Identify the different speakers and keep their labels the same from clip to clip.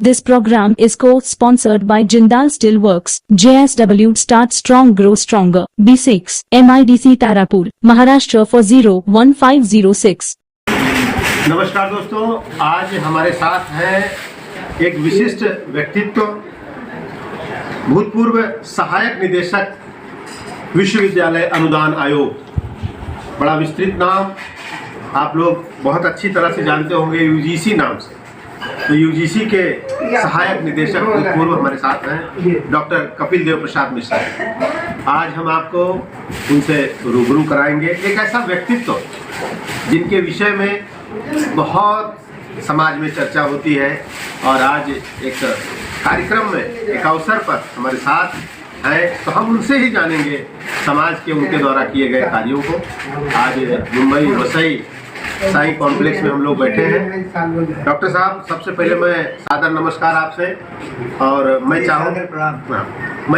Speaker 1: This program is co-sponsored by Jindal Steelworks, JSW Start Strong Grow Stronger, B6, MIDC Tarapur, Maharashtra for 01506।
Speaker 2: नमस्कार दोस्तों, आज हमारे साथ है एक विशिष्ट व्यक्तित्व, भूतपूर्व सहायक निदेशक विश्वविद्यालय अनुदान आयोग। बड़ा विस्तृत नाम, आप लोग बहुत अच्छी तरह से जानते होंगे यूजीसी नाम से। तो यूजीसी के सहायक निदेशक भूतपूर्व हमारे साथ हैं डॉक्टर कपिल देव प्रसाद मिश्रा। आज हम आपको उनसे रूबरू कराएंगे। एक ऐसा व्यक्तित्व जिनके विषय में बहुत समाज में चर्चा होती है और आज एक कार्यक्रम में, एक अवसर पर हमारे साथ हैं, तो हम उनसे ही जानेंगे समाज के उनके द्वारा किए गए कार्यों को। आज मुंबई वसई साई कॉम्प्लेक्स में हम लोग बैठे हैं। डॉक्टर साहब, सबसे पहले मैं सादर नमस्कार आपसे, और मैं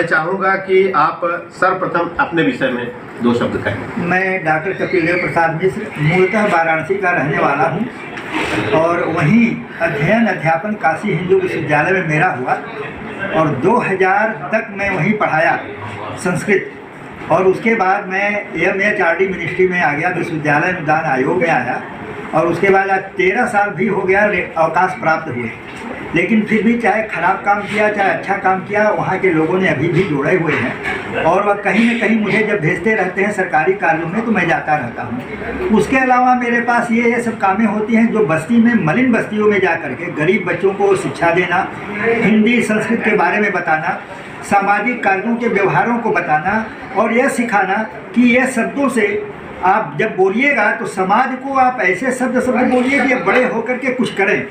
Speaker 2: चाहूँगा कि आप सर्वप्रथम अपने विषय में दो शब्द कहें।
Speaker 3: मैं डॉक्टर कपिल देव प्रसाद मिश्र, मूलतः वाराणसी का रहने वाला हूँ और वहीं अध्ययन अध्यापन काशी हिंदू विश्वविद्यालय में मेरा हुआ और 2000 तक मैं वहीं पढ़ाया संस्कृत। और उसके बाद मैं MHRD मिनिस्ट्री में आ गया, विश्वविद्यालय अनुदान आयोग में आया और उसके बाद आज 13 साल भी हो गया अवकाश प्राप्त हुए। लेकिन फिर भी चाहे खराब काम किया चाहे अच्छा काम किया, वहाँ के लोगों ने अभी भी जोड़े हुए हैं और वह कहीं न कहीं मुझे जब भेजते रहते हैं सरकारी कार्यों में तो मैं जाता रहता हूँ। उसके अलावा मेरे पास ये सब कामें होती हैं जो बस्ती में, मलिन बस्तियों में जा करके गरीब बच्चों को शिक्षा देना, हिंदी संस्कृत के बारे में बताना, सामाजिक कार्यों के व्यवहारों को बताना और यह सिखाना कि यह शब्दों से आप जब बोलिएगा तो समाज को आप ऐसे शब्द बोलिए कि बड़े होकर के कुछ करें।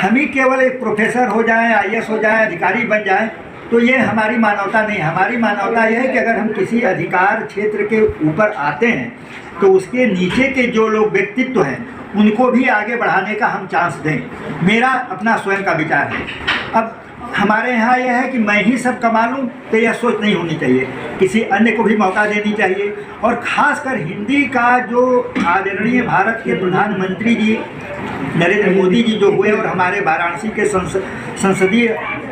Speaker 3: हम ही केवल एक प्रोफेसर हो जाएं, IAS हो जाएं, अधिकारी बन जाएं, तो ये हमारी मानवता नहीं। हमारी मानवता यह है कि अगर हम किसी अधिकार क्षेत्र के ऊपर आते हैं तो उसके नीचे के जो लोग व्यक्तित्व हैं उनको भी आगे बढ़ाने का हम चांस दें। मेरा अपना स्वयं का विचार है। अब हमारे यहाँ यह है कि मैं ही सब कमा लूँ तो यह सोच नहीं होनी चाहिए, किसी अन्य को भी मौका देनी चाहिए। और ख़ासकर हिंदी का जो आदरणीय भारत के प्रधानमंत्री जी नरेंद्र मोदी जी जो हुए और हमारे वाराणसी के संसदीय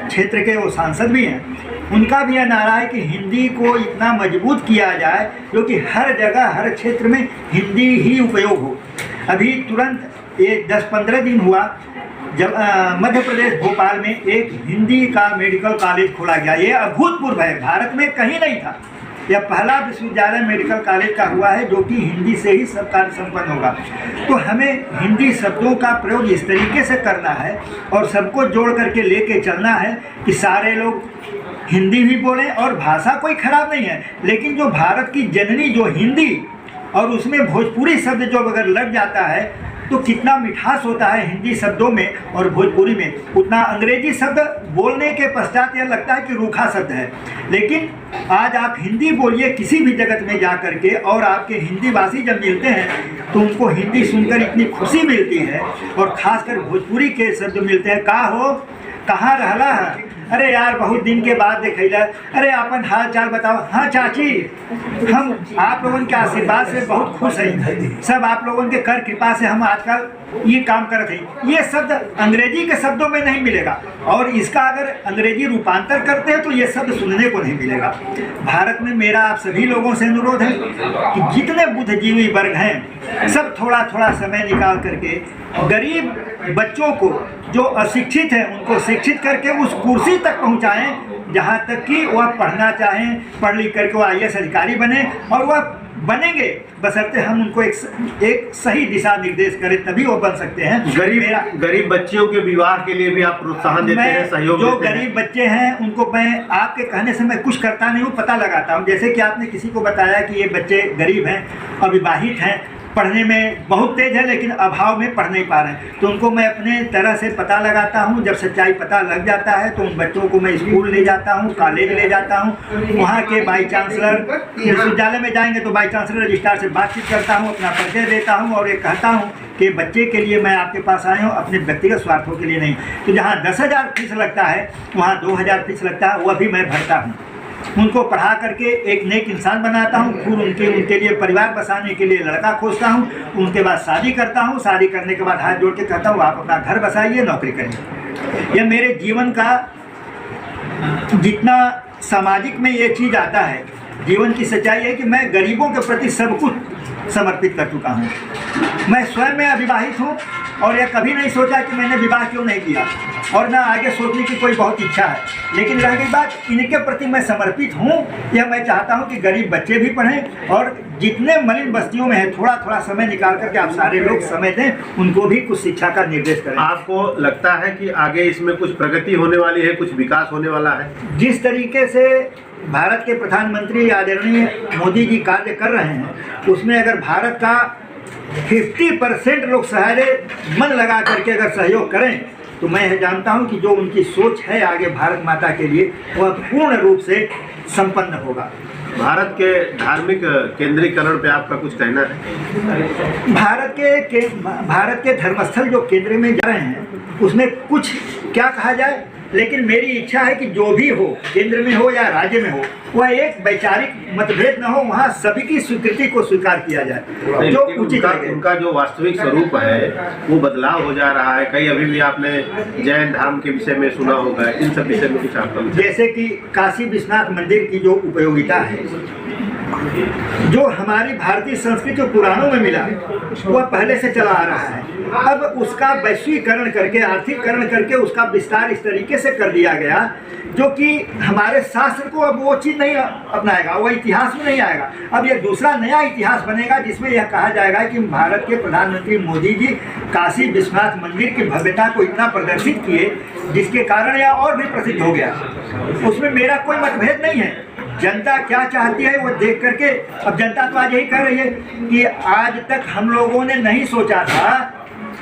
Speaker 3: क्षेत्र के वो सांसद भी हैं, उनका भी यह नारा है कि हिंदी को इतना मजबूत किया जाए जो कि हर जगह हर क्षेत्र में हिंदी ही उपयोग हो। अभी तुरंत एक 10-15 दिन हुआ जब मध्य प्रदेश भोपाल में एक हिंदी का मेडिकल कॉलेज खोला गया। ये अभूतपूर्व है, भारत में कहीं नहीं था। यह पहला विश्वविद्यालय मेडिकल कॉलेज का हुआ है जो कि हिंदी से ही सब कार्य संपन्न होगा। तो हमें हिंदी शब्दों का प्रयोग इस तरीके से करना है और सबको जोड़ करके लेके चलना है कि सारे लोग हिंदी भी बोलें। और भाषा कोई खराब नहीं है, लेकिन जो भारत की जननी जो हिंदी और उसमें भोजपुरी शब्द जो अगर लग जाता है तो कितना मिठास होता है हिंदी शब्दों में और भोजपुरी में, उतना अंग्रेजी शब्द बोलने के पश्चात यह लगता है कि रूखा शब्द है। लेकिन आज आप हिंदी बोलिए किसी भी जगत में जा कर के और आपके हिंदी भाषी जब मिलते हैं तो उनको हिंदी सुनकर इतनी खुशी मिलती है। और ख़ासकर भोजपुरी के शब्द मिलते हैं, का हो, कहाँ रहला है, अरे यार बहुत दिन के बाद देखैला, अरे अपन हाल चाल बताओ, हाँ चाची, हम आप लोगों के आशीर्वाद से बहुत खुश हैं, सब आप लोगों के कर कृपा से हम आजकल ये काम करते हैं। ये शब्द अंग्रेजी के शब्दों में नहीं मिलेगा और इसका अगर अंग्रेजी रूपांतर करते हैं तो ये शब्द सुनने को नहीं मिलेगा। भारत में मेरा आप सभी लोगों से अनुरोध है कि जितने बुद्धिजीवी वर्ग हैं सब थोड़ा थोड़ा समय निकाल करके गरीब बच्चों को जो अशिक्षित हैं उनको शिक्षित करके उस कुर्सी तक पहुंचाएं जहां तक कि वह पढ़ना चाहें, पढ़ लिख करके वह IAS अधिकारी बने। और वह बनेंगे बशर्ते हम उनको एक सही दिशा निर्देश करें, तभी वो बन सकते हैं।
Speaker 2: गरीब बच्चियों के विवाह के लिए भी आप प्रोत्साहन देते हैं, सहयोग
Speaker 3: जो
Speaker 2: देते हैं।
Speaker 3: गरीब बच्चे हैं उनको मैं आपके कहने से मैं कुछ करता नहीं हूँ, पता लगाता हूँ। जैसे कि आपने किसी को बताया कि ये बच्चे गरीब हैं, अविवाहित हैं, पढ़ने में बहुत तेज है लेकिन अभाव में पढ़ नहीं पा रहे हैं, तो उनको मैं अपने तरह से पता लगाता हूं। जब सच्चाई पता लग जाता है तो उन बच्चों को मैं स्कूल ले जाता हूं, कॉलेज ले जाता हूं। वहां के वाइस चांसलर, विश्वविद्यालय में जाएंगे तो वाइस चांसलर रजिस्ट्रार से बातचीत करता हूं, अपना परिचय देता हूं और ये कहता हूं कि बच्चे के लिए मैं आपके पास आया हूँ, अपने व्यक्तिगत स्वार्थों के लिए नहीं। तो जहाँ 10,000 फीस लगता है वहाँ 2,000 फीस लगता है, वह भी मैं भरता हूँ। उनको पढ़ा करके एक नेक इंसान बनाता हूँ, फिर उनके लिए परिवार बसाने के लिए लड़का खोजता हूँ, उनके बाद शादी करता हूँ, शादी करने के बाद हाथ जोड़ के कहता हूँ आप अपना घर बसाइए, नौकरी करिए। यह मेरे जीवन का जितना सामाजिक में ये चीज़ आता है, जीवन की सच्चाई है कि मैं गरीबों के प्रति सब कुछ समर्पित कर चुका हूँ। मैं स्वयं में अविवाहित हूँ और यह कभी नहीं सोचा कि मैंने विवाह क्यों नहीं किया, और ना आगे सोचने की कोई बहुत इच्छा है, लेकिन रह गई बात इनके प्रति मैं समर्पित हूँ। यह मैं चाहता हूँ कि गरीब बच्चे भी पढ़ें और जितने मलिन बस्तियों में है थोड़ा थोड़ा समय निकाल करके आप सारे लोग समय दें, उनको भी कुछ शिक्षा का निर्देश करें।
Speaker 2: आपको लगता है कि आगे इसमें कुछ प्रगति होने वाली है, कुछ विकास होने वाला है?
Speaker 3: जिस तरीके से भारत के प्रधानमंत्री आदरणीय मोदी जी कार्य कर रहे हैं, उसमें अगर भारत का 50% लोग सारे मन लगा करके अगर सहयोग करें तो मैं यह जानता हूं कि जो उनकी सोच है आगे भारत माता के लिए वह पूर्ण रूप से संपन्न होगा।
Speaker 2: भारत के धार्मिक केंद्रीकरण पे आपका कुछ कहना है?
Speaker 3: भारत के धर्मस्थल जो केंद्र में जा रहे हैं उसमें कुछ क्या कहा जाए, लेकिन मेरी इच्छा है कि जो भी हो, केंद्र में हो या राज्य में हो, वह एक वैचारिक मतभेद न हो, वहाँ सभी की स्वीकृति को स्वीकार किया जाए जो उचित है।
Speaker 2: उनका जो वास्तविक स्वरूप है वो बदलाव हो जा रहा है। कई अभी भी आपने जैन धर्म के विषय में सुना होगा, इन सब विषय में कुछ आपका? जैसे
Speaker 3: कि काशी विश्वनाथ मंदिर की जो उपयोगिता है, जो हमारी भारतीय संस्कृति जो पुराणों में मिला वह पहले से चला आ रहा है, अब उसका वैश्वीकरण करके आर्थिककरण करके उसका विस्तार इस तरीके से कर दिया गया जो कि हमारे शास्त्र को अब वो चीज़ नहीं अपनाएगा, वो इतिहास में नहीं आएगा। अब ये दूसरा नया इतिहास बनेगा जिसमें यह कहा जाएगा कि भारत के प्रधानमंत्री मोदी जी काशी विश्वनाथ मंदिर की भव्यता को इतना प्रदर्शित किए जिसके कारण यह और भी प्रसिद्ध हो गया। उसमें मेरा कोई मतभेद नहीं है, जनता क्या चाहती है वो देख करके। अब जनता तो आज यही कह रही है कि आज तक हम लोगों ने नहीं सोचा था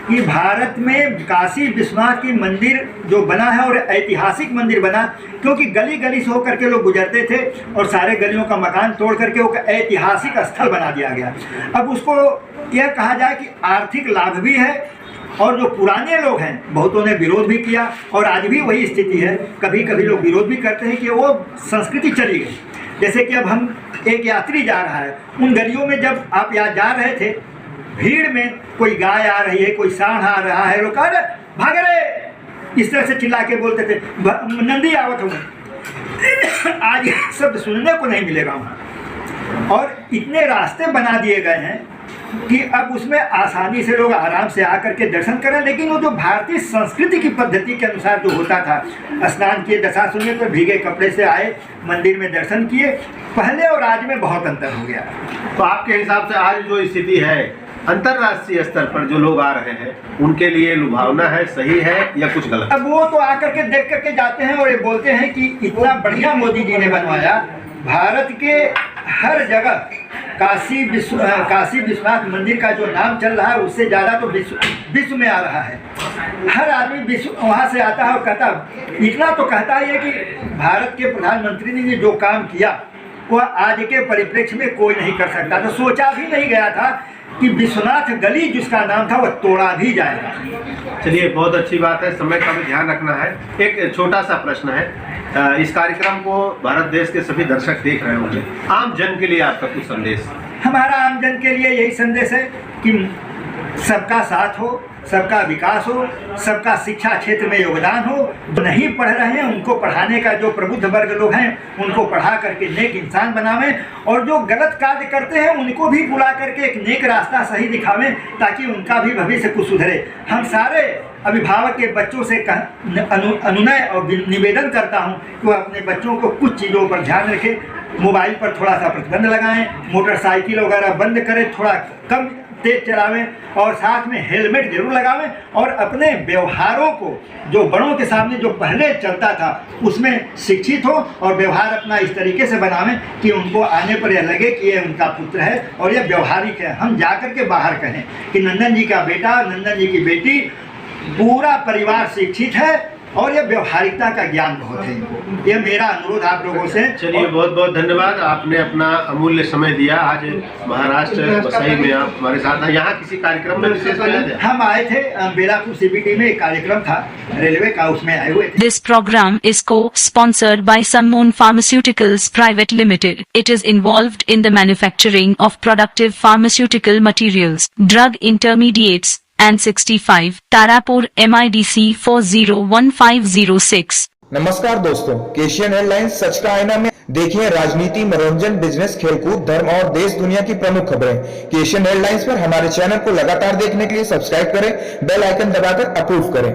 Speaker 3: कि भारत में काशी विश्वनाथ की मंदिर जो बना है और ऐतिहासिक मंदिर बना, क्योंकि गली गली से होकर के लोग गुजरते थे और सारे गलियों का मकान तोड़ करके वो ऐतिहासिक स्थल बना दिया गया। अब उसको यह कहा जाए कि आर्थिक लाभ भी है, और जो पुराने लोग हैं बहुतों ने विरोध भी किया और आज भी वही स्थिति है। कभी कभी लोग विरोध भी करते हैं कि वो संस्कृति चली गई। जैसे कि अब हम एक यात्री जा रहा है, उन गलियों में जब आप यहाँ जा रहे थे, भीड़ में कोई गाय आ रही है, कोई सांड आ रहा है, लोग अरे भाग रहे, इस तरह से चिल्ला के बोलते थे, नंदी आवत हूँ। आज ये शब्द सुनने को नहीं मिलेगा वहाँ। और इतने रास्ते बना दिए गए हैं कि अब उसमें आसानी से लोग आराम से आकर के दर्शन करें। लेकिन वो जो भारतीय संस्कृति की पद्धति के अनुसार जो होता था, स्नान किए दशाश्वमेध पर भीगे कपड़े से आए, मंदिर में दर्शन किए, पहले और आज में बहुत अंतर हो गया।
Speaker 2: तो आपके हिसाब से आज जो स्थिति है अंतर्राष्ट्रीय स्तर पर जो लोग आ रहे हैं उनके लिए लुभावना है, सही है या कुछ गलत?
Speaker 3: अब वो तो आकर के देख करके जाते हैं और ये बोलते हैं कि इतना बढ़िया मोदी जी ने बनवाया, भारत के हर जगह काशी विश्वनाथ मंदिर का जो नाम चल रहा है उससे ज़्यादा तो विश्व में आ रहा है। हर आदमी विश्व वहाँ से आता है और कहता, इतना तो कहता है कि भारत के प्रधानमंत्री ने जो काम किया वह आज के परिप्रेक्ष्य में कोई नहीं कर सकता। तो सोचा भी नहीं गया था कि विश्वनाथ गली जिसका नाम था वह तोड़ा भी जाएगा।
Speaker 2: चलिए, बहुत अच्छी बात है, समय का भी ध्यान रखना है। एक छोटा सा प्रश्न है, इस कार्यक्रम को भारत देश के सभी दर्शक देख रहे होंगे, आम जन के लिए आपका कुछ संदेश?
Speaker 3: हमारा आम जन के लिए यही संदेश है कि सबका साथ हो, सबका विकास हो, सबका शिक्षा क्षेत्र में योगदान हो। जो नहीं पढ़ रहे हैं उनको पढ़ाने का, जो प्रबुद्ध वर्ग लोग हैं उनको पढ़ा करके नेक इंसान बनावें, और जो गलत कार्य करते हैं उनको भी बुला करके एक नेक रास्ता सही दिखावें ताकि उनका भी भविष्य कुछ सुधरे। हम सारे अभिभावक के बच्चों से अनुनय और निवेदन करता हूँ कि वो अपने बच्चों को कुछ चीज़ों पर ध्यान रखें, मोबाइल पर थोड़ा सा प्रतिबंध लगाएं, मोटरसाइकिल वगैरह बंद करें, थोड़ा कम तेज चलावें, और साथ में हेलमेट जरूर लगावें, और अपने व्यवहारों को जो बड़ों के सामने जो पहले चलता था उसमें शिक्षित हो और व्यवहार अपना इस तरीके से बनावें कि उनको आने पर यह लगे कि ये उनका पुत्र है और यह व्यवहारिक है। हम जाकर के बाहर कहें कि नंदन जी का बेटा, नंदन जी की बेटी, पूरा परिवार शिक्षित है और ये व्यवहारिकता का ज्ञान बहुत है इनको। ये मेरा अनुरोध आप लोगों से।
Speaker 2: चलिए, बहुत बहुत धन्यवाद, आपने अपना अमूल्य समय दिया। आज महाराष्ट्र बसई में आप हमारे साथ हैं। यहाँ किसी कार्यक्रम में विशेष आए थे?
Speaker 3: हम आए थे बेलापुर CBT में एक कार्यक्रम था रेलवे का, उसमें आए हुए थे।
Speaker 1: This program is co-sponsored by Sunmoon Pharmaceuticals Private Limited. It is involved in the manufacturing of productive pharmaceutical materials, drug intermediates, and 65, Tarapur MIDC 401506.
Speaker 4: नमस्कार दोस्तों, एशियन एयरलाइंस सच का आईना में देखिए राजनीति, मनोरंजन, बिजनेस, खेलकूद, धर्म और देश दुनिया की प्रमुख खबरें। एशियन एयरलाइंस पर हमारे चैनल को लगातार देखने के लिए सब्सक्राइब करें, बेल आइकन दबाकर अप्रूव करें।